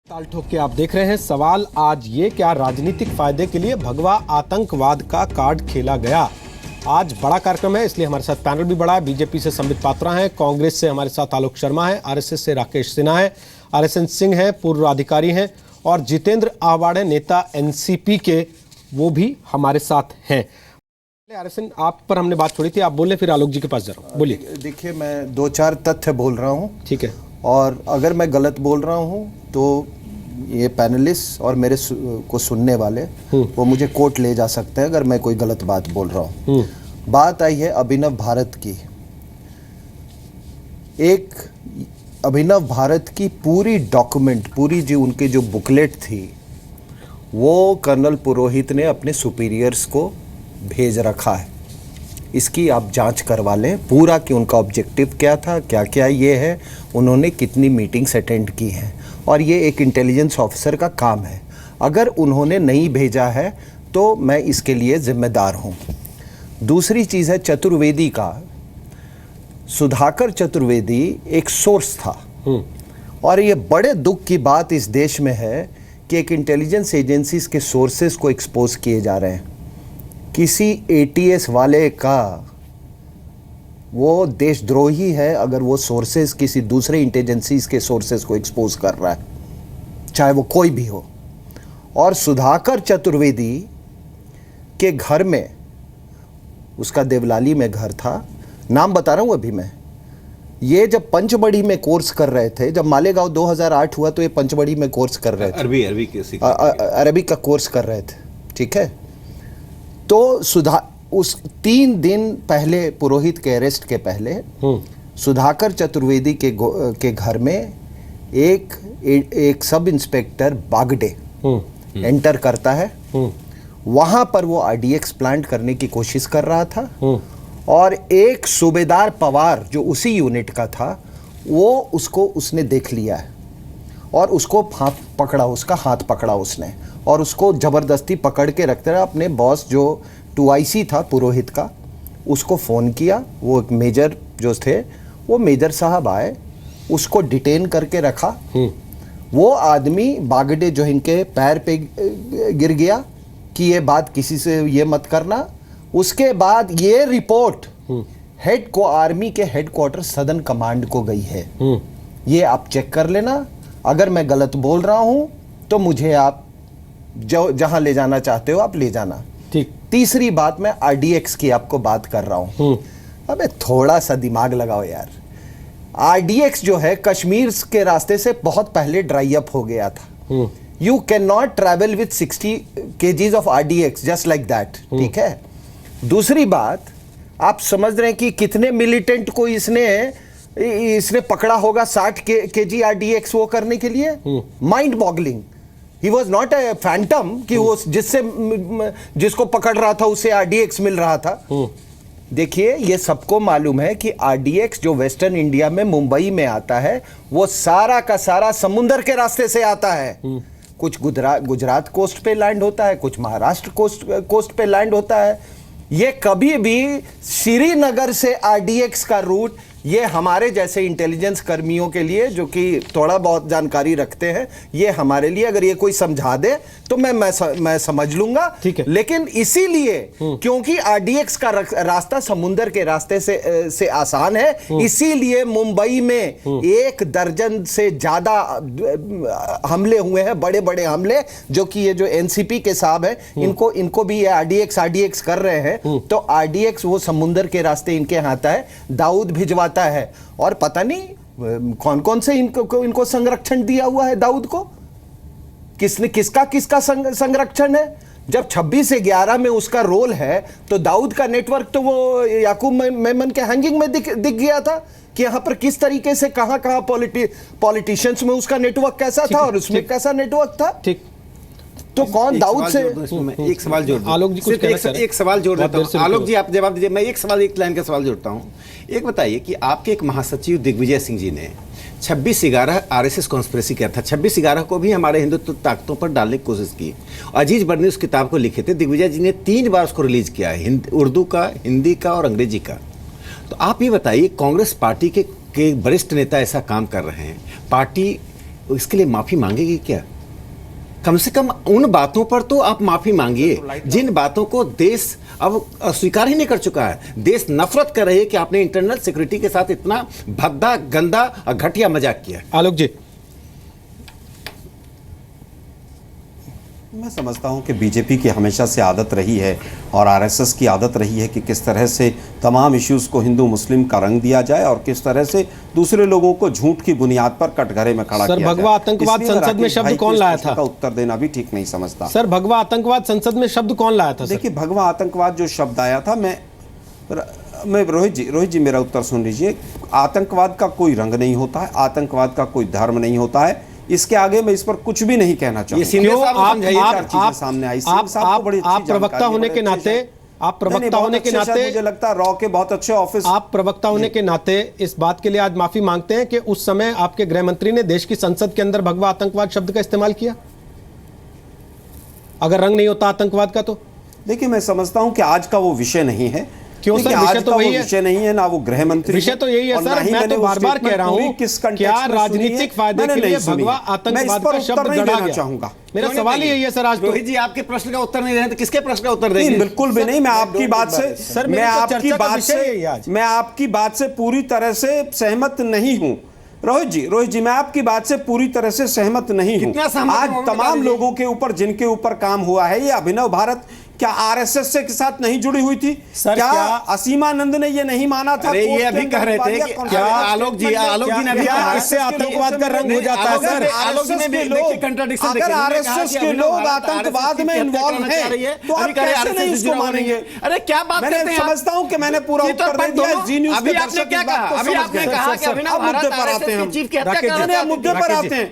ताल ठोक के आप देख रहे हैं सवाल आज ये, क्या राजनीतिक फायदे के लिए भगवा आतंकवाद का कार्ड खेला गया। आज बड़ा कार्यक्रम है, इसलिए हमारे साथ पैनल भी बड़ा है। बीजेपी से संबित पात्रा हैं, कांग्रेस से हमारे साथ आलोक शर्मा है, आरएसएस से राकेश सिन्हा है, आरएसएन सिंह है, पूर्व अधिकारी हैं, और जितेंद्र आवाड़े नेता एनसीपी के, वो भी हमारे साथ हैं। आरएसएन, आप पर हमने बात छोड़ी थी, आप बोले, फिर आलोक जी के पास जा रहा हूँ। बोलिए। देखिए, मैं दो चार तथ्य बोल रहा हूँ, ठीक है, और अगर मैं गलत बोल रहा हूँ तो ये पैनलिस्ट और मेरे को सुनने वाले वो मुझे कोर्ट ले जा सकते हैं अगर मैं कोई गलत बात बोल रहा हूँ। बात आई है अभिनव भारत की। एक अभिनव भारत की पूरी डॉक्यूमेंट, पूरी जो उनके जो बुकलेट थी, वो कर्नल पुरोहित ने अपने सुपीरियर्स को भेज रखा है। इसकी आप जांच करवा लें पूरा कि उनका ऑब्जेक्टिव क्या था, क्या क्या ये है, उन्होंने कितनी मीटिंग्स अटेंड की हैं, और ये एक इंटेलिजेंस ऑफिसर का काम है। अगर उन्होंने नहीं भेजा है तो मैं इसके लिए जिम्मेदार हूँ। दूसरी चीज़ है चतुर्वेदी का। सुधाकर चतुर्वेदी एक सोर्स था, और ये बड़े दुख की बात इस देश में है कि एक इंटेलिजेंस एजेंसीज के सोर्सेज को एक्सपोज किए जा रहे हैं। किसी एटीएस वाले का वो देशद्रोही है अगर वो सोर्सेज किसी दूसरे इंटेलिजेंसीज के सोर्सेज को एक्सपोज कर रहा है, चाहे वो कोई भी हो। और सुधाकर चतुर्वेदी के घर में, उसका देवलाली में घर था, नाम बता रहा हूँ अभी मैं, ये जब पंचमढ़ी में कोर्स कर रहे थे, जब मालेगांव 2008 हुआ तो ये पंचमढ़ी में कोर्स कर रहे थे, अरबी का कोर्स कर रहे थे, ठीक है। तो उस 3 दिन पहले, पुरोहित के अरेस्ट के पहले, सुधाकर चतुर्वेदी के घर में एक सब इंस्पेक्टर बागडे एंटर करता है। वहां पर वो आरडीएक्स प्लांट करने की कोशिश कर रहा था, और एक सूबेदार पवार जो उसी यूनिट का था, वो उसने देख लिया है और उसको पकड़ा, उसका हाथ पकड़ा उसने, और उसको जबरदस्ती पकड़ के रखते रहा। अपने बॉस जो 2IC था पुरोहित का, उसको फ़ोन किया। वो एक मेजर जो थे, वो मेजर साहब आए, उसको डिटेन करके रखा। वो आदमी बागडे जो इनके पैर पे गिर गया कि ये बात किसी से ये मत करना। उसके बाद ये रिपोर्ट आर्मी के हेडक्वार्टर सदर्न कमांड को गई है। ये आप चेक कर लेना। अगर मैं गलत बोल रहा हूं तो मुझे आप जहां ले जाना चाहते हो आप ले जाना। ठीक। तीसरी बात, मैं आरडीएक्स की आपको बात कर रहा हूं। अबे थोड़ा सा दिमाग लगाओ यार। आरडीएक्स जो है कश्मीर के रास्ते से बहुत पहले ड्राई अप हो गया था। You can not travel with 60 kgs of RDX just like that, ठीक है। दूसरी बात, आप समझ रहे हैं कि कितने मिलिटेंट को इसने पकड़ा होगा 60 kg आरडीएक्स वो करने के लिए। Mind boggling. He was not a Phantom कि वो जिसको पकड़ रहा था उसे आरडीएक्स मिल रहा था। देखिए, ये सबको मालूम है कि आरडीएक्स जो वेस्टर्न इंडिया में मुंबई में आता है, वो सारा का सारा समुंदर के रास्ते से आता है। कुछ गुजरात कोस्ट पे लैंड होता है, कुछ महाराष्ट्र कोस्ट पे लैंड होता है। ये कभी भी श्रीनगर से आरडीएक्स का रूट, ये हमारे जैसे इंटेलिजेंस कर्मियों के लिए जो कि थोड़ा बहुत जानकारी रखते हैं, ये हमारे लिए अगर ये कोई समझा दे तो मैं समझ लूंगा, ठीक है। लेकिन इसीलिए क्योंकि आरडीएक्स का रास्ता समुंदर के रास्ते से आसान है, इसीलिए मुंबई में 1 दर्जन से ज्यादा हमले हुए हैं, बड़े बड़े हमले, जो कि ये जो एनसीपी के साहब हैं, इनको भी ये आरडीएक्स कर रहे हैं। तो आरडीएक्स वो समुंदर के रास्ते इनके यहाँ आता है, दाऊद भिजवाता है, और पता नहीं कौन कौन से इनको संरक्षण दिया हुआ है दाऊद को। किसका संरक्षण है। जब 26/11 में उसका रोल है, तो दाऊद का नेटवर्क तो वो याकूब मेमन के हैंगिंग में दिख गया था कि यहां पर किस तरीके से कहां पॉलिटिशियंस में उसका नेटवर्क कैसा था और उसमें कैसा नेटवर्क था। ठीक। तो कौन दाऊद से एक सवाल जोड़ दूं। आलोक जी कुछ एक सवाल जोड़ देता हूं। आलोक जी आप जवाब दीजिए, मैं एक लाइन का सवाल जोड़ता हूं। एक बताइए कि आपके एक महासचिव दिग्विजय सिंह जी ने 26/11 आरएसएस कॉन्स्पिरेसी किया था। 26/11 को भी हमारे हिंदुत्व ताकतों पर डालने की कोशिश की। अजीज बर्नी उस किताब को लिखे थे, दिग्विजय जी ने 3 बार उसको रिलीज किया है, उर्दू का, हिंदी का और अंग्रेजी का। तो आप ये बताइए, कांग्रेस पार्टी के वरिष्ठ नेता ऐसा काम कर रहे हैं, पार्टी इसके लिए माफी मांगेगी क्या? कम से कम उन बातों पर तो आप माफी मांगिए जिन बातों को देश अब स्वीकार ही नहीं कर चुका है। देश नफरत कर रही है कि आपने इंटरनल सिक्योरिटी के साथ इतना भद्दा, गंदा और घटिया मजाक किया। आलोक जी, मैं समझता हूं कि बीजेपी की हमेशा से आदत रही है और आरएसएस की आदत रही है कि किस तरह से तमाम इश्यूज़ को हिंदू मुस्लिम का रंग दिया जाए और किस तरह से दूसरे लोगों को झूठ की बुनियाद पर कटघरे में खड़ा किया जाए। भगवा आतंकवाद इसलिए संसद में राकेश शब्द भाई कौन की इस लाया प्रश्न था? का उत्तर देना भी ठीक नहीं समझता। सर, भगवा आतंकवाद संसद में शब्द कौन लाया था? देखिए, भगवा आतंकवाद जो शब्द आया था, मैं रोहित जी मेरा उत्तर सुन लीजिए। आतंकवाद का कोई रंग नहीं होता है, आतंकवाद का कोई धर्म नहीं होता है। इसके आगे मैं इस पर कुछ भी नहीं कहना चाहूंगा। क्यों आप सामने आई, आप प्रवक्ता होने के नाते, आप प्रवक्ता होने के नाते, मुझे लगता है रॉ के बहुत अच्छे ऑफिस, आप प्रवक्ता होने के नाते इस बात के लिए आज माफी मांगते हैं कि उस समय आपके गृह मंत्री ने देश की संसद के अंदर भगवा आतंकवाद शब्द का इस्तेमाल किया? अगर रंग नहीं होता आतंकवाद का तो? देखिए, मैं समझता हूं कि आज का वो विषय नहीं है। क्यों सर? विषय तो वही है। विषय नहीं है, ना वो गृह मंत्री, विषय तो यही है सर। मैं तो बार बार कह रहा हूं, क्या राजनीतिक फायदे के लिए भगवा आतंकवाद का शब्द गढ़ा गया? चाहूंगा, मेरा सवाल ही यही है सर। आज तो रोहित जी आपके प्रश्न का उत्तर नहीं रहे तो किसके प्रश्न का उत्तर देंगे? बिल्कुल भी नहीं। मैं आपकी बात से सर, मैं आपकी बात से पूरी तरह से सहमत नहीं हूं। रोहित जी मैं आपकी बात से पूरी तरह से सहमत नहीं हूं। आज तमाम लोगों के ऊपर जिनके ऊपर काम हुआ है, ये अभिनव भारत क्या आरएसएस के साथ नहीं जुड़ी हुई थी? क्या असीमानंद ने ये नहीं माना था? अरे ये अभी कह रहे थे कि क्या आलोक जी ने अभी कहा इससे आतंकवाद का रंग हो जाता है सर। आलोक जी ने देखिए कंट्राडिक्शन देखिए। अगर आरएसएस के लोग आतंकवाद में इन्वॉल्व हैं तो आप कैसे नहीं उसको मानेंगे? अरे क्या बात करते हैं? मैं समझता हूं कि मैंने पूरा उत्तर दे दिया। जी न्यूज़ अभी आपने क्या कहा? अभी आपने कहा कि अभिनव भारत आरएसएस के चीफ की हत्या कर रहे हैं। मुद्दे पर आते हैं,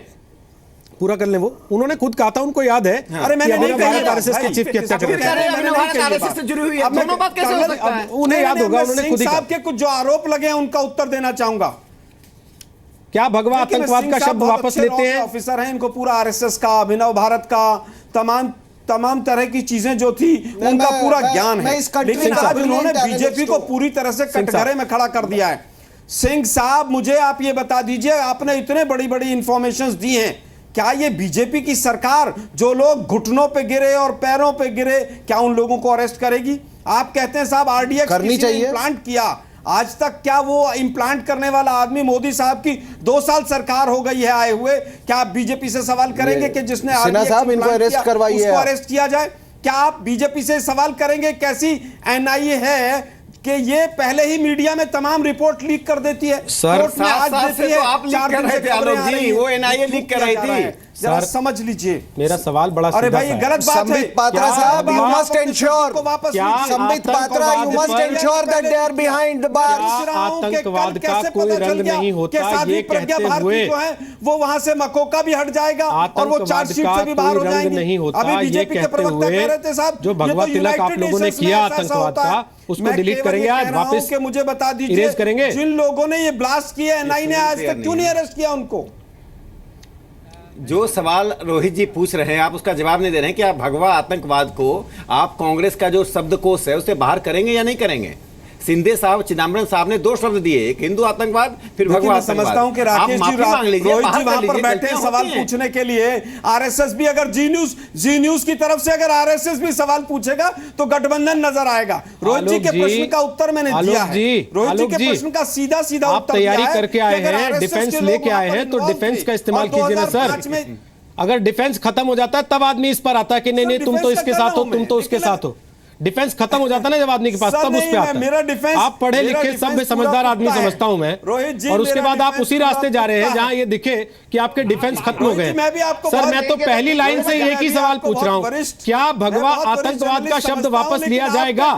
पूरा कर लें। वो उन्होंने खुद कहा था, उनको याद है। अरे मैंने नहीं कहा आरएसएस के चीफ की हत्या कर रहे थे। आरएसएस से जुड़ी हुई है, दोनों बात कैसे हो सकता है? उन्हें याद होगा, उन्होंने खुद ही कहा। साहब के कुछ जो आरोप लगे हैं उनका उत्तर देना चाहूंगा। क्या भगवा आतंकवाद का शब्द वापस लेते हैं? ऑफिसर हैं, इनको पूरा आरएसएस का, अभिनव भारत का, तमाम तरह की चीजें जो थी उनका पूरा ज्ञान है। लेकिन आज उन्होंने बीजेपी को पूरी तरह से कटघरे में खड़ा कर दिया है। सिंह साहब, मुझे आप ये बता दीजिए, आपने इतने बड़ी बड़ी इंफॉर्मेशंस दी हैं, क्या ये बीजेपी की सरकार जो लोग घुटनों पे गिरे और पैरों पे गिरे, क्या उन लोगों को अरेस्ट करेगी? आप कहते हैं साहब आरडीएक्स करनी चाहिए, इम्प्लांट किया, आज तक क्या वो इम्प्लांट करने वाला आदमी, मोदी साहब की 2 साल सरकार हो गई है आए हुए, क्या आप बीजेपी से सवाल करेंगे कि जिसने साहब इनको अरेस्ट करवाइए, उसको अरेस्ट किया जाए? क्या आप बीजेपी से सवाल करेंगे कैसी एनआईए है कि ये पहले ही मीडिया में तमाम रिपोर्ट लीक कर देती है? सर, कोर्ट में आज देती है, तो आप लीक कर रहे थे आलोक जी, वो एनआईए लीक कर रही थी। जरा समझ लीजिए, मेरा सवाल बड़ा अरे भाई सीधा सा है। गलत बात है। संबित पात्रा साहब, you must ensure, Sambit Patra, you must ensure that they are behind the bars। आतंकवाद का कोई रंग नहीं होता, ये कहते हुए वो वहां से मकोका भी हट जाएगा और वो चार्जशीट से भी बाहर हो जाएंगे। नहीं होता, अभी बीजेपी के प्रवक्ता कह रहे थे साहब, जो भगवा तिलक आप लोगों ने किया आतंकवाद का, उसको डिलीट करेंगे आज, वापस मुझे बता दीजिए, इरेज करेंगे। जिन लोगों ने ये ब्लास्ट किया, एनआई ने आज तक क्यों नहीं अरेस्ट किया उनको? जो सवाल रोहित जी पूछ रहे हैं आप उसका जवाब नहीं दे रहे हैं कि आप भगवा आतंकवाद को, आप कांग्रेस का जो शब्दकोश है उसे बाहर करेंगे या नहीं करेंगे? सिंधे साहब, चिदम्बरम साहब ने 2 शब्द दिए, एक हिंदू आतंकवाद, फिर भगवा आतंकवाद। समझता हूं कि राकेश जी, रोहित जी वहां पर बैठे हैं सवाल पूछने के लिए। आरएसएस भी अगर जी न्यूज की तरफ से अगर आरएसएस भी सवाल पूछेगा तो गठबंधन नजर आएगा। रोहित जी के प्रश्न का उत्तर मैंने दिया है। रोहित जी के प्रश्न का सीधा सीधा उत्तर तैयारी करके आए हैं, डिफेंस लेके आए हैं, तो डिफेंस का इस्तेमाल कीजिए ना सर। अगर डिफेंस खत्म हो जाता है तब आदमी इस पर आता है कि नहीं तुम तो इसके साथ हो, तुम तो उसके साथ हो। डिफेंस खत्म हो जाता है ना जब आदमी के पास, तब उस पे आता है। आप पढ़े लिखे सभ्य समझदार आदमी समझता हूं मैं, और उसके बाद आप उसी रास्ते जा रहे हैं जहां ये दिखे कि आपके डिफेंस खत्म हो गए। सर, मैं तो पहली लाइन से एक ही सवाल पूछ रहा हूं, क्या भगवा आतंकवाद का शब्द वापस लिया जाएगा?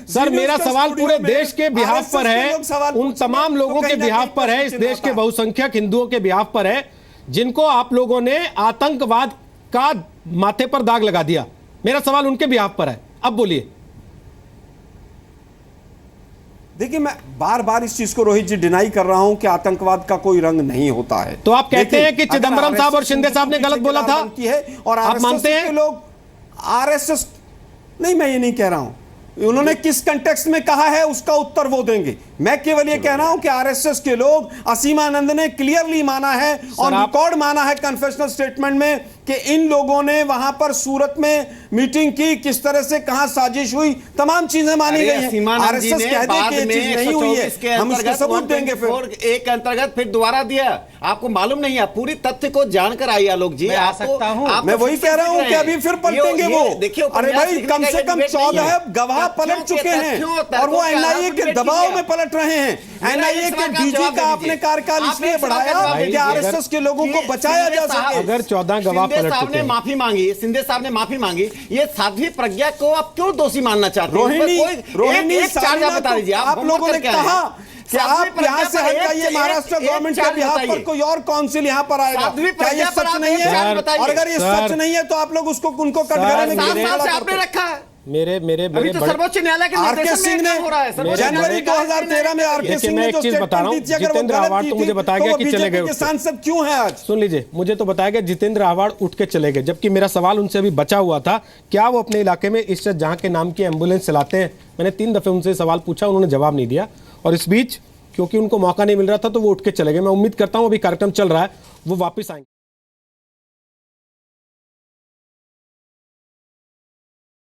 सर, मेरा सवाल पूरे देश के बिहाफ पर है, उन तमाम लोगों के बिहाफ पर है, इस देश के बहुसंख्यक हिंदुओं के बिहाफ पर है, जिनको आप लोगों ने आतंकवाद का माथे पर दाग लगा दिया। मेरा सवाल उनके बिहाफ पर है। अब बोलिए। देखिए, मैं बार बार इस चीज को रोहित जी डिनाई कर रहा हूं कि आतंकवाद का कोई रंग नहीं होता है। तो आप कहते हैं कि चिदम्बरम साहब और शिंदे साहब ने गलत बोला था, और आप मानते हैं? लोग आरएसएस नहीं, मैं ये नहीं कह रहा हूं। उन्होंने किस कंटेक्स्ट में कहा है उसका उत्तर वो देंगे। मैं केवल ये कह रहा हूं कि आरएसएस के लोग, असीमानंद ने क्लियरली माना है और रिकॉर्ड माना है कन्फेशनल स्टेटमेंट में कि इन लोगों ने वहां पर सूरत में मीटिंग की, किस तरह से कहां साजिश हुई, तमाम चीजें मानी गई हैं। आरएसएस कह दे कि ये चीज नहीं हुई है, हम उसके सबूत देंगे। फिर एक के अंतर्गत फिर दोबारा दिया, आपको मालूम नहीं है, पूरी तथ्य को जानकर आई आलोक जी। आ सकता हूं, मैं वही कह रहा हूं कि अभी फिर पलटेंगे वो। देखिए, अरे भाई, कम से कम 14 गवाह पलट चुके हैं और वो एनआईए के दबाव में पलट रहे हैं। एनआईए के डीजी का आपने कार्यकाल इसलिए बढ़ाया कि आरएसएस के लोगों को बचाया जा सके। अगर 14 गवाह पलट चुके हैं, माफी मांगी, शिंदे साहब ने माफी मांगी, ये साध्वी प्रज्ञा को आप क्यों दोषी मानना चाहते हैं? रोहिणी चार्ज बता दीजिए, आप लोगों ने कहा कि आप यहाँ से हट जाइए, महाराष्ट्र गवर्नमेंट के बिहाफ पर कोई और काउंसिल यहाँ पर आएगा। क्या ये सच नहीं है? और अगर ये सच नहीं है तो आप लोग उसको उनको कटघरे में आपने रखा है। मेरे अभी तो सर्वोच्च न्यायालय के आरके सिंह ने हो रहा है। जनवरी 2013 में आरके सिंह ने जो स्टेटमेंट दी थी, अगर वो गलत थी, मुझे बताया गया कि चले गए। के सांसद क्यों हैं आज? सुन लीजिए, मुझे तो बताया गया जितेंद्र आव्हाड उठ के चले गए, जबकि मेरा सवाल उनसे अभी बचा हुआ था, क्या वो अपने इलाके में इस जहां के नाम की एम्बुलेंस चलाते हैं? मैंने 3 दफे उनसे सवाल पूछा, उन्होंने जवाब नहीं दिया, और इस बीच क्योंकि उनको मौका नहीं मिल रहा था तो वो उठ के चले गए। मैं उम्मीद करता हूं अभी कार्यक्रम चल रहा है, वो वापस आएंगे।